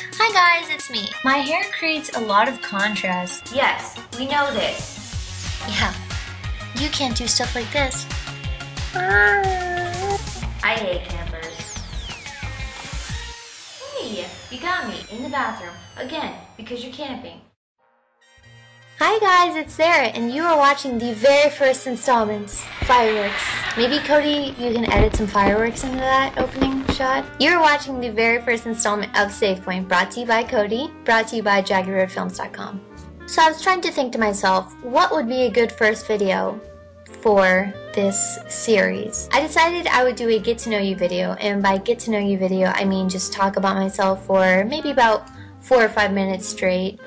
Hi guys, it's me. My hair creates a lot of contrast. Yes, we know this. Yeah, you can't do stuff like this. I hate campers. Hey, you got me in the bathroom again because you're camping. Hi guys, it's Sarah, and you are watching the very first installment, Fireworks. Maybe Cody, you can edit some fireworks into that opening shot. You're watching the very first installment of Save Point, brought to you by Cody, brought to you by JaggedRoadFilms.com. So I was trying to think to myself, what would be a good first video for this series? I decided I would do a get to know you video, and by get to know you video, I mean just talk about myself for maybe about 4 or 5 minutes straight,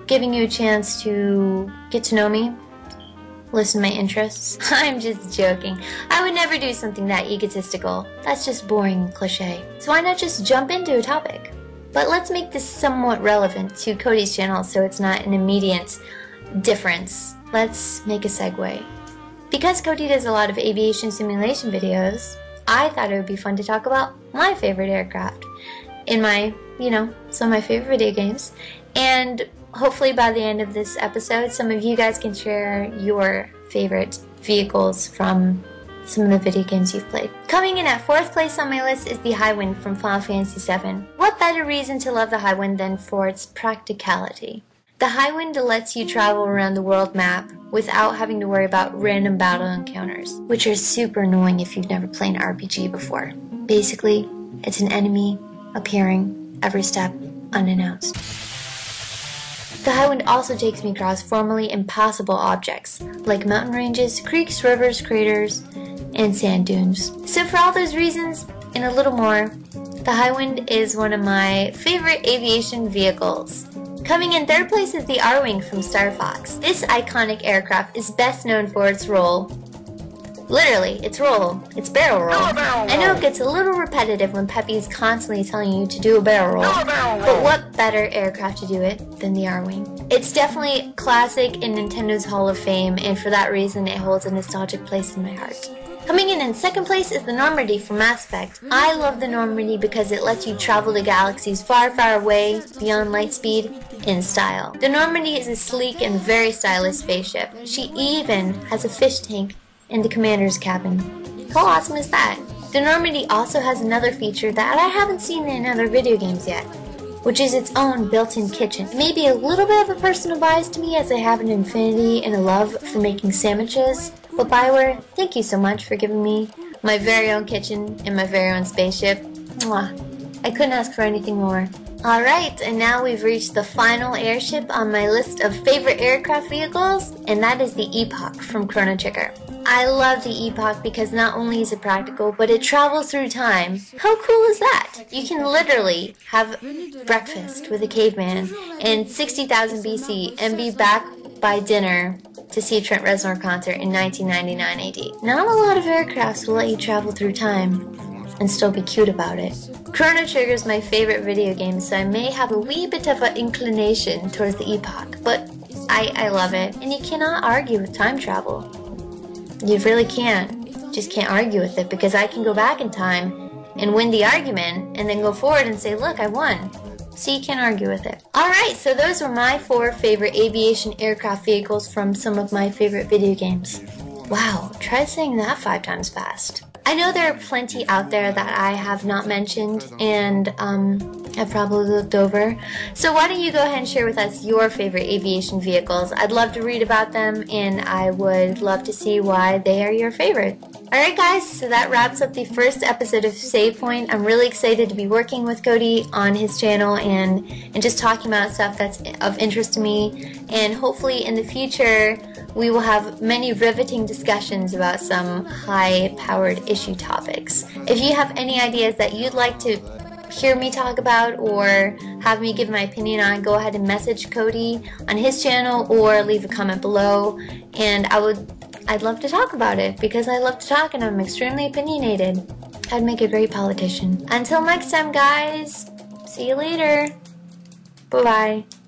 giving you a chance to get to know me, listen to my interests. I'm just joking. I would never do something that egotistical. That's just boring and cliche. So why not just jump into a topic? But let's make this somewhat relevant to Cody's channel so it's not an immediate difference. Let's make a segue. Because Cody does a lot of aviation simulation videos, I thought it would be fun to talk about my favorite aircraft in my, some of my favorite video games. And hopefully by the end of this episode, some of you guys can share your favorite vehicles from some of the video games you've played. Coming in at 4th place on my list is the Highwind from Final Fantasy VII. What better reason to love the Highwind than for its practicality? The Highwind lets you travel around the world map without having to worry about random battle encounters, which are super annoying if you've never played an RPG before. Basically, it's an enemy appearing every step unannounced. The Highwind also takes me across formerly impassable objects, like mountain ranges, creeks, rivers, craters, and sand dunes. So for all those reasons, and a little more, the Highwind is one of my favorite aviation vehicles. Coming in 3rd place is the R-Wing from Star Fox. This iconic aircraft is best known for its role. Literally, its barrel roll. I know it gets a little repetitive when Peppy is constantly telling you to do a barrel roll, but what better aircraft to do it than the R-Wing? It's definitely classic in Nintendo's Hall of Fame, and for that reason it holds a nostalgic place in my heart. Coming in 2nd place is the Normandy from Mass Effect. I love the Normandy because it lets you travel to galaxies far, far away, beyond light speed, in style. The Normandy is a sleek and very stylish spaceship. She even has a fish tank in the commander's cabin. How awesome is that? The Normandy also has another feature that I haven't seen in other video games yet, which is its own built-in kitchen. Maybe a little bit of a personal bias to me as I have an affinity and a love for making sandwiches, but Bioware, thank you so much for giving me my very own kitchen and my very own spaceship. Mwah. I couldn't ask for anything more. Alright, and now we've reached the final airship on my list of favorite aircraft vehicles, and that is the Epoch from Chrono Trigger. I love the Epoch because not only is it practical, but it travels through time. How cool is that? You can literally have breakfast with a caveman in 60,000 BC and be back by dinner to see a Trent Reznor concert in 1999 AD. Not a lot of aircrafts will let you travel through time and still be cute about it. Chrono Trigger is my favorite video game, so I may have a wee bit of an inclination towards the Epoch, but I love it, and you cannot argue with time travel. You really can't. Just can't argue with it, because I can go back in time and win the argument, and then go forward and say, look, I won. So you can't argue with it. Alright, so those were my 4 favorite aviation aircraft vehicles from some of my favorite video games. Wow, try saying that 5 times fast. I know there are plenty out there that I have not mentioned and have probably looked over. So why don't you go ahead and share with us your favorite aviation vehicles? I'd love to read about them, and I would love to see why they are your favorite. Alright guys, so that wraps up the first episode of Save Point. I'm really excited to be working with Cody on his channel and just talking about stuff that's of interest to me. And hopefully in the future, we will have many riveting discussions about some high-powered issue topics. If you have any ideas that you'd like to hear me talk about or have me give my opinion on, go ahead and message Cody on his channel or leave a comment below, and I'd love to talk about it because I love to talk and I'm extremely opinionated. I'd make a great politician. Until next time guys, see you later. Bye-bye.